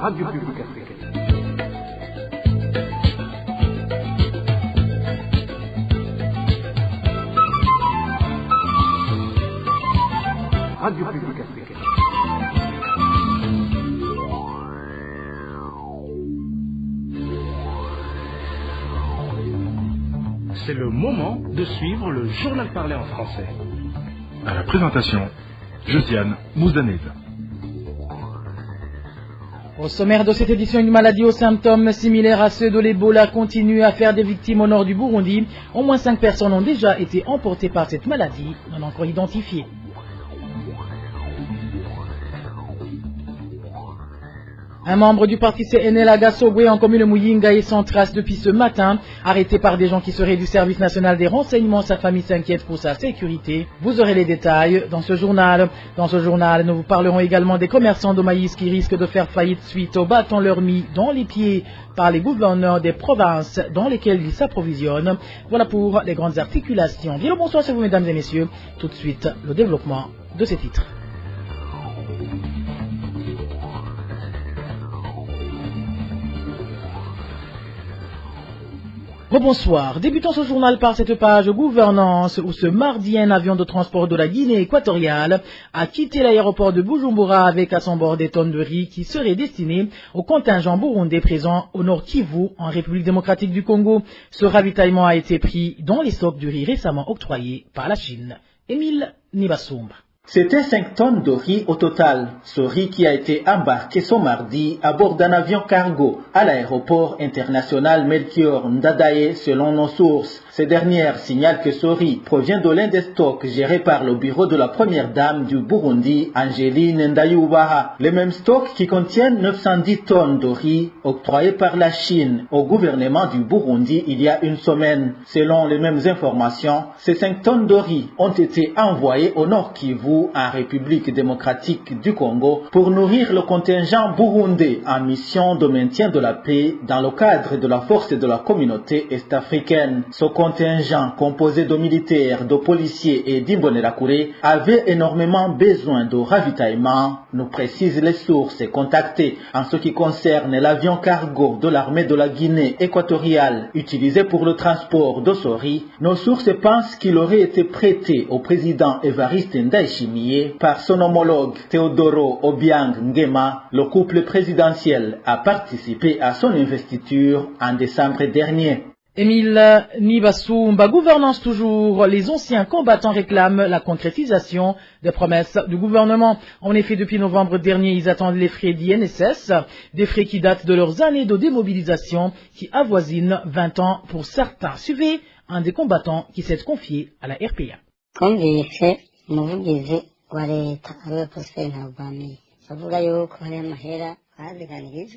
Radio Publique Africaine. Radio Publique Africaine. C'est le moment de suivre le journal parlé en français. À la présentation, Josiane Mouzanez. Au sommaire de cette édition, une maladie aux symptômes similaires à ceux de l'Ebola continue à faire des victimes au nord du Burundi. Au moins 5 personnes ont déjà été emportées par cette maladie, non encore identifiées. Un membre du parti CNL à Gassogwe en commune Muyinga est sans trace depuis ce matin, arrêté par des gens qui seraient du service national des renseignements. Sa famille s'inquiète pour sa sécurité. Vous aurez les détails dans ce journal. Dans ce journal, nous vous parlerons également des commerçants de maïs qui risquent de faire faillite suite aux bâtons leur mis dans les pieds par les gouverneurs des provinces dans lesquelles ils s'approvisionnent. Voilà pour les grandes articulations. Bien le bonsoir sur vous mesdames et messieurs. Tout de suite, le développement de ces titres. Bonsoir. Débutons ce journal par cette page gouvernance où ce mardi un avion de transport de la Guinée équatoriale a quitté l'aéroport de Bujumbura avec à son bord des tonnes de riz qui seraient destinées au contingent burundais présent au Nord Kivu en République démocratique du Congo. Ce ravitaillement a été pris dans les stocks du riz récemment octroyés par la Chine. Émile Nibassoumba. C'était 5 tonnes de riz au total. Ce riz qui a été embarqué ce mardi à bord d'un avion cargo à l'aéroport international Melchior Ndadaye selon nos sources. Ces dernières signalent que ce riz provient de l'un des stocks gérés par le bureau de la première dame du Burundi, Angeline Ndayubaha. Les mêmes stocks qui contiennent 910 tonnes de riz octroyés par la Chine au gouvernement du Burundi il y a une semaine. Selon les mêmes informations, ces 5 tonnes de riz ont été envoyées au Nord Kivu en République démocratique du Congo pour nourrir le contingent burundais en mission de maintien de la paix dans le cadre de la force de la communauté est-africaine. Ce contingent composé de militaires, de policiers et d'Imbonerakure avait énormément besoin de ravitaillement, nous précisent les sources contactées. En ce qui concerne l'avion cargo de l'armée de la Guinée équatoriale utilisé pour le transport de ce riz, nos sources pensent qu'il aurait été prêté au président Evariste Ndayishimiye par son homologue Teodoro Obiang Nguema. Le couple présidentiel a participé à son investiture en décembre dernier. Émile Nibassoumba, gouvernance toujours, les anciens combattants réclament la concrétisation des promesses du gouvernement. En effet, depuis novembre dernier, ils attendent les frais d'INSS, des frais qui datent de leurs années de démobilisation qui avoisinent 20 ans pour certains. Suivez un des combattants qui s'est confié à la RPA. umuvugizi wa leta ariwe Prosper Ntagwamiye avuga yuko hari amahera.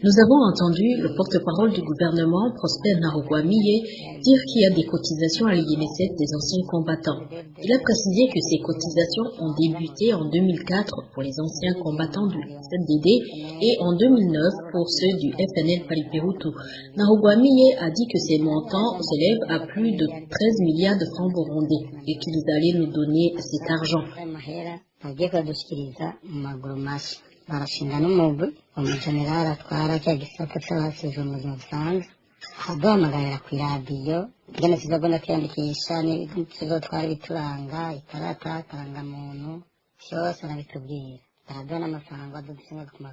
Nous avons entendu le porte-parole du gouvernement, Prosper Ntagwamiye, dire qu'il y a des cotisations à l'INSS des anciens combattants. Il a précisé que ces cotisations ont débuté en 2004 pour les anciens combattants du CNDD et en 2009 pour ceux du FNL Paliperutu. Ntagwamiye a dit que ces montants s'élèvent à plus de 13 milliards de francs burundais et qu'ils allaient nous donner cet argent. barashinga n'umugwi umujenerali atwara cya gisata cy'abasizwe mu buzima busanzwe aduhamagarira ku iradiyo ingene tuzagomba kwiyandikisha n'ibizotwara ibituranga ikarata karangamuntu byose arabitubwira.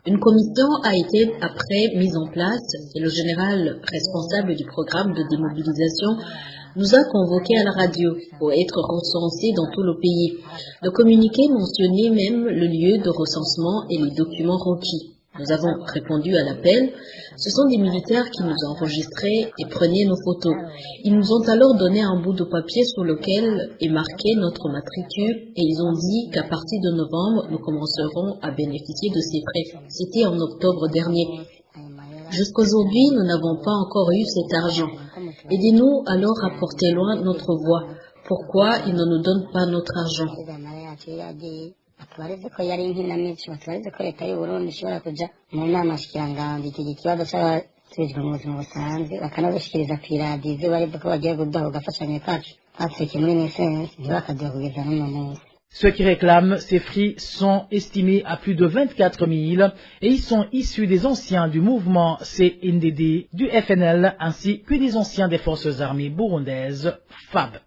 Une commission a été après mise en place et le général responsable du programme de démobilisation nous a convoqués à la radio pour être recensés dans tout le pays. Le communiqué mentionnait même le lieu de recensement et les documents requis. Nous avons répondu à l'appel. Ce sont des militaires qui nous enregistraient et prenaient nos photos. Ils nous ont alors donné un bout de papier sur lequel est marqué notre matricule et ils ont dit qu'à partir de novembre, nous commencerons à bénéficier de ces prêts. C'était en octobre dernier. Jusqu'aujourd'hui, nous n'avons pas encore eu cet argent. Aidez-nous alors à porter loin notre voix. Pourquoi ils ne nous donnent pas notre argent? Atubarize ko yari inkinamico, atubarize ko leta y'u Burundi ishobora kuja mu nama shikiranganje iki kibazo cy'abasubijwe mu buzima busanzwe bakanabishikiriza ku iradiyo bari ko bagiye kudaho gafashanya kacu twatwike muri NSS ntibakaduha kugeza n'uno munsi. Ceux qui réclament ces fruits sont estimés à plus de 24 000 et ils sont issus des anciens du mouvement CNDD, du FNL ainsi que des anciens des forces armées burundaises FAB.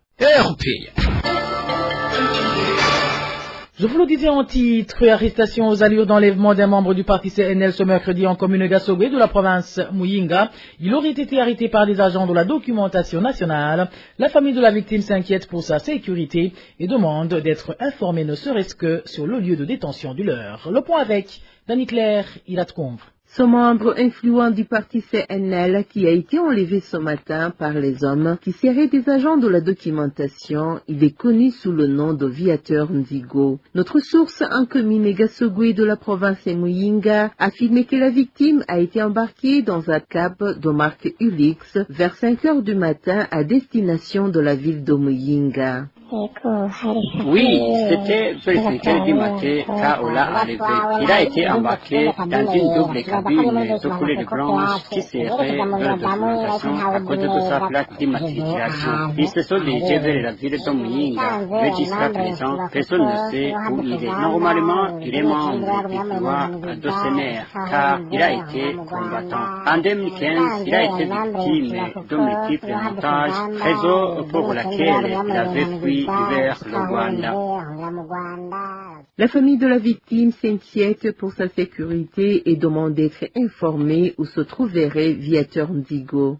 Je vous le disais en titre, arrestation aux allures d'enlèvement d'un membre du parti CNL ce mercredi en commune Gasogwe de la province Muyinga. Il aurait été arrêté par des agents de la documentation nationale. La famille de la victime s'inquiète pour sa sécurité et demande d'être informée ne serait-ce que sur le lieu de détention du leur. Le point avec Dani Claire, Iratkonv. Ce membre influent du parti CNL qui a été enlevé ce matin par les hommes qui seraient des agents de la documentation, il est connu sous le nom de Viateur Nzigo. Notre source en commune Gasogwe de la province Muyinga affirmait que la victime a été embarquée dans un cab de marque Ulix vers 5 heures du matin à destination de la ville de Muyinga. Oui, c'était vers 5 heures du matin quand on l'a arrivé. Il a été embarqué dans une double cabine de couleur blanche qui serait vers la documentation à côté de sa plaque d'immatriculation. Ils se sont dirigés vers la ville de Muyinga, mais jusqu'à présent, personne ne sait où il est. Normalement, il est membre du pouvoir de Sénère, car il a été combattant. En 2015, il a été victime de multiples montages, raison pour laquelle il avait fui vers le Rwanda. La famille de la victime s'inquiète pour sa sécurité et demande d'être informée où se trouverait Viateur Nzigo.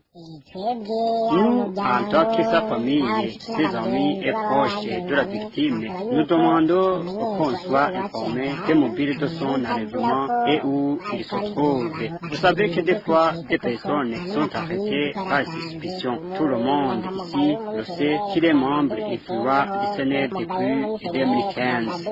Nous, en tant que sa famille, ses amis et proches de la victime, nous demandons qu'on soit informés des mobiles de son enlèvement et où il se trouve. Vous savez que des fois, des personnes sont arrêtées par suspicion. Tout le monde ici le sait qu'il est membre influent du Sénat depuis 2015.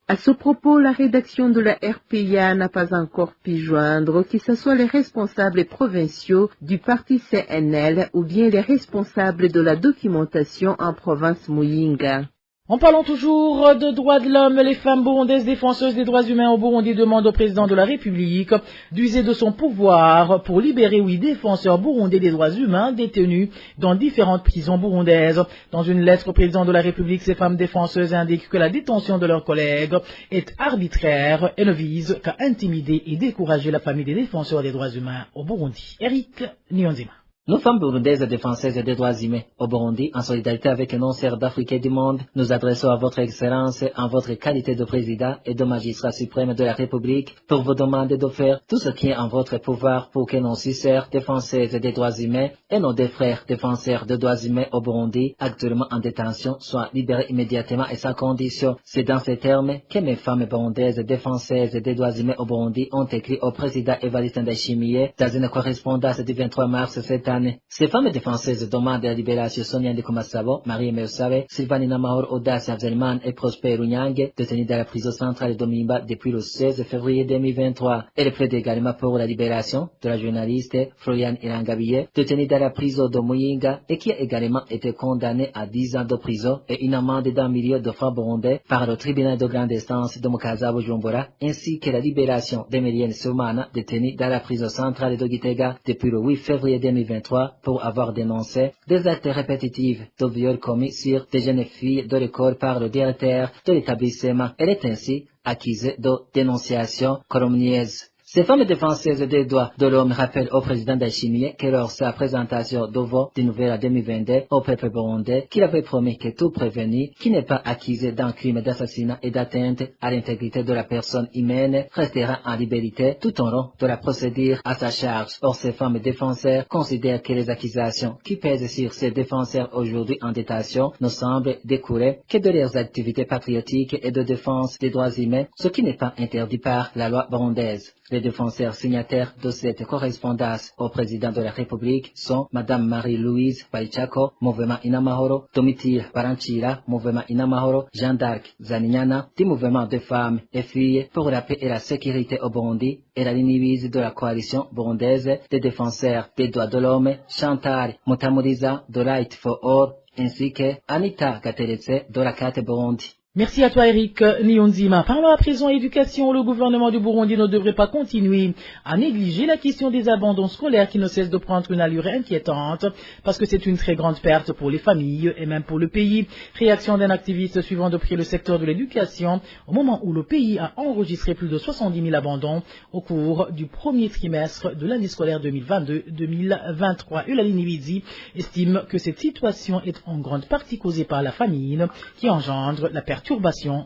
À ce propos, la rédaction de la RPA n'a pas encore pu joindre que ce soit les responsables provinciaux du parti CNL ou bien les responsables de la documentation en province Muyinga. En parlant toujours de droits de l'homme, les femmes burundaises défenseuses des droits humains au Burundi demandent au président de la République d'user de son pouvoir pour libérer 8 défenseurs burundais des droits humains détenus dans différentes prisons burundaises. Dans une lettre au président de la République, ces femmes défenseuses indiquent que la détention de leurs collègues est arbitraire et ne vise qu'à intimider et décourager la famille des défenseurs des droits humains au Burundi. Eric Nyonzima. Nos femmes burundaises défenseuses des droits humains au Burundi, en solidarité avec un non-sert d'Afrique et du monde, nous adressons à votre Excellence en votre qualité de président et de magistrat suprême de la République pour vous demander de faire tout ce qui est en votre pouvoir pour que nos sœurs défenseuses des droits humains et nos deux frères défenseurs des droits humains au Burundi, actuellement en détention, soient libérés immédiatement et sans condition. C'est dans ces termes que mes femmes burundaises défenseuses des droits humains au Burundi ont écrit au président Evariste Ndayishimiye dans une correspondance du 23 mars cette année. Ces femmes défenseuses demandent la libération Sonia Ndikumasabo, Marie Meosabe, Sylvanie Namahoro, Audace Abzelman et Prosper Runyange, détenus dans la prison centrale de Mimba depuis le 16 février 2023. Elle plaide également pour la libération de la journaliste Floriane Irangabiye, détenue dans la prison de Muyinga et qui a également été condamnée à 10 ans de prison et une amende d'1 million de francs burundais par le tribunal de grande instance de Mukazabo Jumbura, ainsi que la libération d'Emilienne Soumana, détenue dans la prison centrale de Gitega depuis le 8 février 2023 pour avoir dénoncé des actes répétitifs de viol commis sur des jeunes filles de l'école par le directeur de l'établissement. Elle est ainsi accusée de dénonciation calomnieuse. Ces femmes défenseuses des droits de l'homme rappellent au président Ndayishimiye que lors de sa présentation de vote du nouvel 2022 au peuple burundais, qu'il avait promis que tout prévenu qui n'est pas accusé d'un crime d'assassinat et d'atteinte à l'intégrité de la personne humaine restera en liberté tout au long de la procédure à sa charge. Or, ces femmes défenseurs considèrent que les accusations qui pèsent sur ces défenseurs aujourd'hui en détention ne semblent découler que de leurs activités patriotiques et de défense des droits humains, ce qui n'est pas interdit par la loi burundaise. Les défenseurs signataires de cette correspondance au président de la République sont Madame Marie-Louise Balichako, Mouvement Inamahoro, Domitille Baranchira, Mouvement Inamahoro, Jeanne d'Arc Zaninyana, du Mouvement de femmes et filles pour la paix et la sécurité au Burundi, et la ligne vise de la coalition burundaise des défenseurs des droits de l'homme, Chantal Mutamuriza de Right for All, ainsi que Anita Gateretse de la Carte Burundi. Merci à toi Eric Niyonzima. Parlons à présent éducation. Le gouvernement du Burundi ne devrait pas continuer à négliger la question des abandons scolaires qui ne cessent de prendre une allure inquiétante parce que c'est une très grande perte pour les familles et même pour le pays. Réaction d'un activiste suivant de près le secteur de l'éducation au moment où le pays a enregistré plus de 70 000 abandons au cours du premier trimestre de l'année scolaire 2022-2023. Eulalie Niwizi estime que cette situation est en grande partie causée par la famine qui engendre la perturbation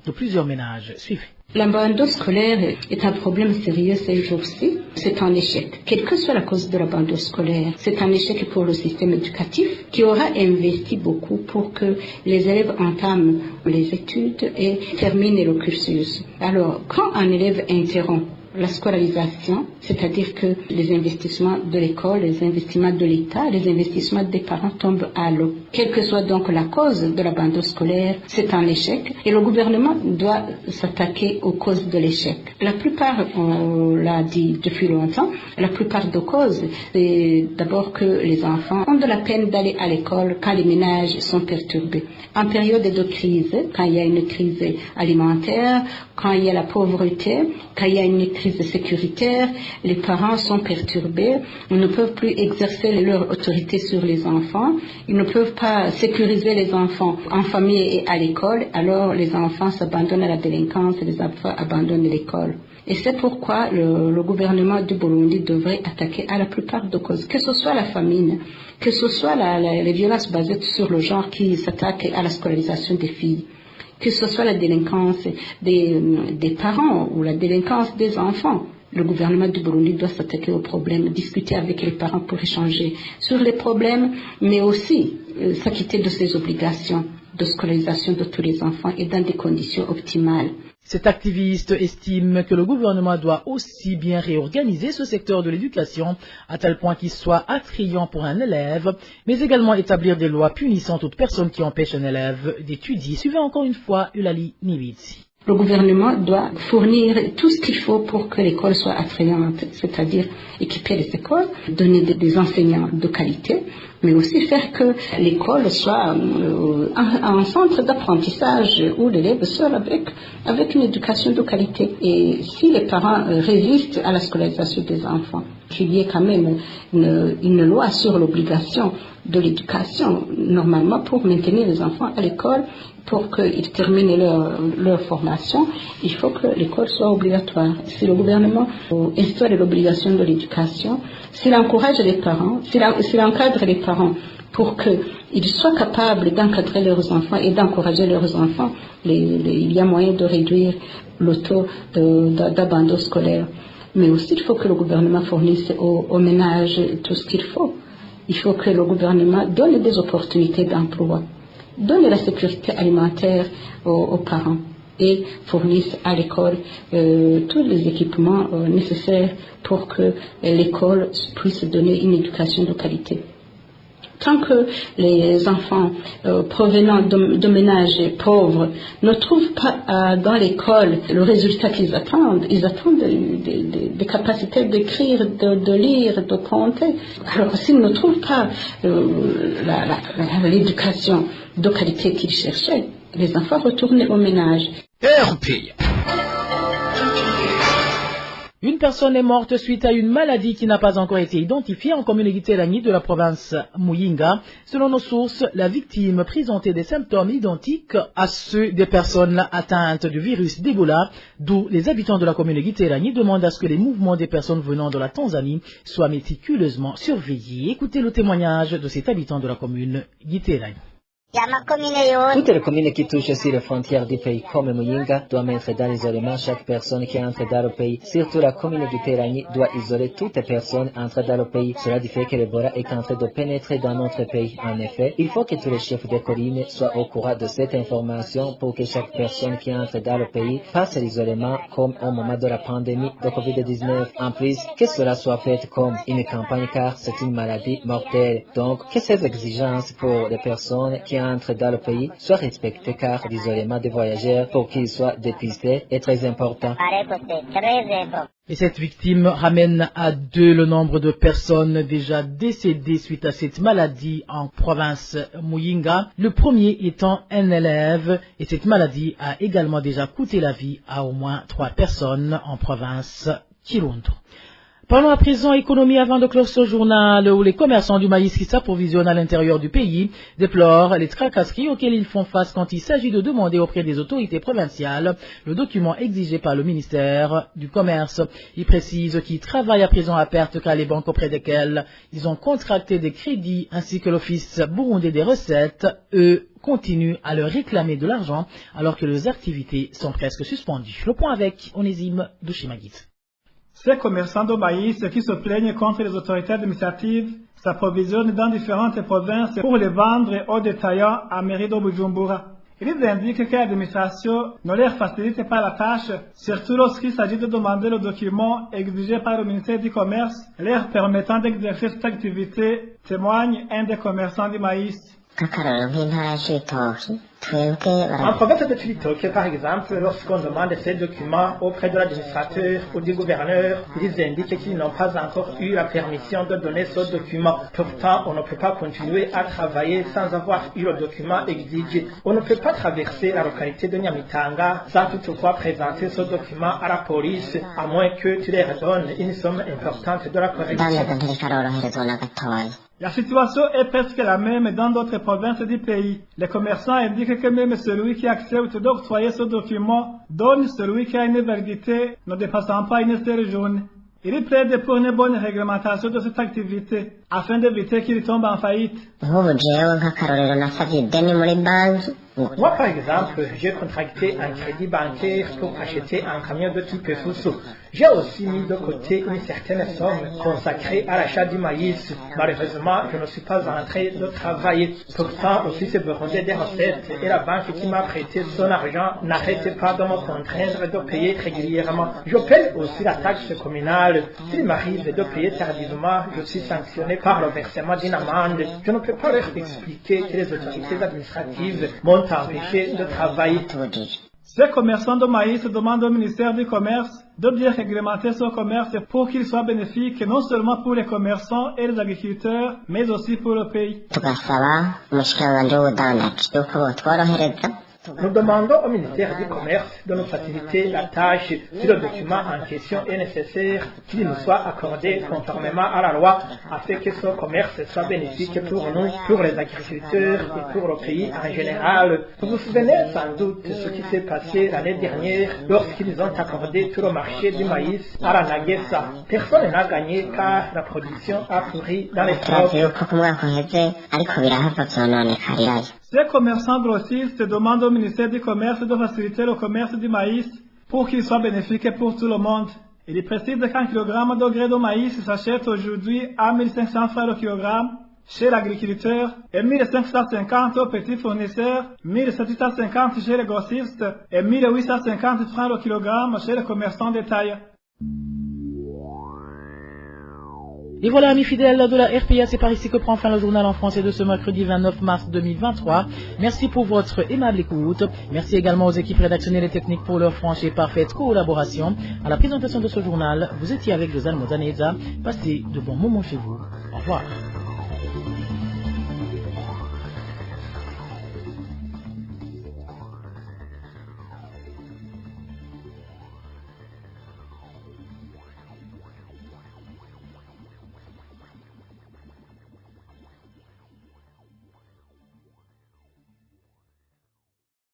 de plusieurs ménages. Suivez. L'abandon scolaire est un problème sérieux ces jours-ci. C'est un échec. Quelle que soit la cause de l'abandon scolaire, c'est un échec pour le système éducatif qui aura investi beaucoup pour que les élèves entament les études et terminent le cursus. Alors, quand un élève interrompt la scolarisation, c'est-à-dire que les investissements de l'école, les investissements de l'État, les investissements des parents tombent à l'eau. Quelle que soit donc la cause de l'abandon scolaire, c'est un échec et le gouvernement doit s'attaquer aux causes de l'échec. La plupart, on l'a dit depuis longtemps, la plupart des causes, c'est d'abord que les enfants ont de la peine d'aller à l'école quand les ménages sont perturbés. En période de crise, quand il y a une crise alimentaire, quand il y a la pauvreté, quand il y a une crise sécuritaire, les parents sont perturbés, ils ne peuvent plus exercer leur autorité sur les enfants, ils ne peuvent pas sécuriser les enfants en famille et à l'école, alors les enfants s'abandonnent à la délinquance, les enfants abandonnent l'école. Et c'est pourquoi le gouvernement du Burundi devrait attaquer à la plupart des causes, que ce soit la famine, que ce soit les violences basées sur le genre qui s'attaquent à la scolarisation des filles, que ce soit la délinquance des parents ou la délinquance des enfants. Le gouvernement du Burundi doit s'attaquer aux problèmes, discuter avec les parents pour échanger sur les problèmes, mais aussi s'acquitter de ses obligations de scolarisation de tous les enfants et dans des conditions optimales. Cet activiste estime que le gouvernement doit aussi bien réorganiser ce secteur de l'éducation à tel point qu'il soit attrayant pour un élève, mais également établir des lois punissant toute personne qui empêche un élève d'étudier. Suivez encore une fois Eulalie Niwizi. Le gouvernement doit fournir tout ce qu'il faut pour que l'école soit attrayante, c'est-à-dire équiper les écoles, donner des enseignants de qualité, mais aussi faire que l'école soit un centre d'apprentissage où l'élève sort avec une éducation de qualité. Et si les parents résistent à la scolarisation des enfants, qu'il y ait quand même une loi sur l'obligation de l'éducation, normalement pour maintenir les enfants à l'école, pour qu'ils terminent leur formation, il faut que l'école soit obligatoire. Si le gouvernement instaure l'obligation de l'éducation, s'il encourage les parents, s'il encadre les parents pour qu'ils soient capables d'encadrer leurs enfants et d'encourager leurs enfants, il y a moyen de réduire le taux d'abandon scolaire. Mais aussi, il faut que le gouvernement fournisse aux ménages tout ce qu'il faut. Il faut que le gouvernement donne des opportunités d'emploi, donne la sécurité alimentaire aux parents et fournisse à l'école tous les équipements nécessaires pour que l'école puisse donner une éducation de qualité. Tant que les enfants provenant de ménages pauvres ne trouvent pas dans l'école le résultat qu'ils attendent, ils attendent des capacités d'écrire, de lire, de compter. Alors s'ils ne trouvent pas l'éducation de qualité qu'ils cherchaient, les enfants retournent au ménage. Une personne est morte suite à une maladie qui n'a pas encore été identifiée en communauté Gitelani de la province Muyinga. Selon nos sources, la victime présentait des symptômes identiques à ceux des personnes atteintes du virus d'Ebola, d'où les habitants de la commune Gitelani demandent à ce que les mouvements des personnes venant de la Tanzanie soient méticuleusement surveillés. Écoutez le témoignage de cet habitant de la commune Gitelani. Toutes les communes qui touchent sur les frontières du pays comme Muyinga doivent mettre dans l'isolement chaque personne qui entre dans le pays. Surtout la commune Gitelani doit isoler toutes les personnes entrant dans le pays. Cela du fait que l'Ebola est en train de pénétrer dans notre pays. En effet, il faut que tous les chefs de colline soient au courant de cette information pour que chaque personne qui entre dans le pays passe l'isolement comme au moment de la pandémie de Covid-19. En plus, que cela soit fait comme une campagne car c'est une maladie mortelle. Donc, que ces exigences pour les personnes qui entrent dans le pays soient respectés car l'isolement des voyageurs pour qu'ils soient dépistés est très important. Et cette victime ramène à 2 le nombre de personnes déjà décédées suite à cette maladie en province Muyinga, le premier étant un élève, et cette maladie a également déjà coûté la vie à au moins 3 personnes en province Kirundo. Parlons à présent économie avant de clore ce journal où les commerçants du maïs qui s'approvisionnent à l'intérieur du pays déplorent les tracasseries auxquelles ils font face quand il s'agit de demander auprès des autorités provinciales le document exigé par le ministère du Commerce. Ils précisent qu'ils travaillent à présent à perte car les banques auprès desquelles ils ont contracté des crédits ainsi que l'Office burundais des recettes, eux, continuent à leur réclamer de l'argent alors que leurs activités sont presque suspendues. Le point avec Onésime Douchimagit. Ces commerçants de maïs qui se plaignent contre les autorités administratives s'approvisionnent dans différentes provinces pour les vendre aux détaillants à mairie de Bujumbura. Ils indiquent que l'administration ne leur facilite pas la tâche, surtout lorsqu'il s'agit de demander le document exigé par le ministère du Commerce, leur permettant d'exercer cette activité, témoigne un des commerçants du maïs. En province de Chibitoke, par exemple, lorsqu'on demande ces documents auprès de l'administrateur ou du gouverneur, ils indiquent qu'ils n'ont pas encore eu la permission de donner ce document. Pourtant, on ne peut pas continuer à travailler sans avoir eu le document exigé. On ne peut pas traverser la localité de Nyamitanga sans toutefois présenter ce document à la police, à moins que tu leur donnes une somme importante de la correction. La situation est presque la même dans d'autres provinces du pays. Les commerçants indiquent que même celui qui accepte d'octroyer ce document donne celui qui a une validité ne dépassant pas une seule journée. Ils plaident pour une bonne réglementation de cette activité afin d'éviter qu'il tombe en faillite. Moi, par exemple, j'ai contracté un crédit bancaire pour acheter un camion de type Fuso. J'ai aussi mis de côté une certaine somme consacrée à l'achat du maïs. Malheureusement, je ne suis pas en train de travailler. Pourtant, aussi ce burundais des recettes et la banque qui m'a prêté son argent n'arrêtent pas de me contraindre de payer régulièrement. Je paye aussi la taxe communale. S'il m'arrive de payer tardivement, je suis sanctionné par le versement d'une amende. Je ne peux pas leur expliquer que les autorités administratives m'ont empêché de travailler. Ces commerçants de maïs demandent au ministère du Commerce de bien réglementer ce commerce pour qu'il soit bénéfique non seulement pour les commerçants et les agriculteurs, mais aussi pour le pays. Nous demandons au ministère du Commerce de nous faciliter la tâche si le document en question est nécessaire, qu'il nous soit accordé conformément à la loi, afin que ce commerce soit bénéfique pour nous, pour les agriculteurs et pour le pays en général. Vous vous souvenez sans doute de ce qui s'est passé l'année dernière lorsqu'ils ont accordé tout le marché du maïs à la Nagesa. Personne n'a gagné car la production a pourri dans les stocks. Ces commerçants grossistes demandent au ministère du Commerce de faciliter le commerce du maïs pour qu'il soit bénéfique pour tout le monde. Il précise qu'un kilogramme de grès de maïs s'achète aujourd'hui à 1500 francs le kilogramme chez l'agriculteur et 1550 au petit fournisseur, 1750 chez les grossistes et 1850 francs le kilogramme chez les commerçants de taille. Et voilà, amis fidèles de la RPA, c'est par ici que prend fin le journal en français de ce mercredi 29 mars 2023. Merci pour votre aimable écoute. Merci également aux équipes rédactionnelles et techniques pour leur franche et parfaite collaboration. À la présentation de ce journal, vous étiez avec Josiane Mouzaneza. Passez de bons moments chez vous. Au revoir.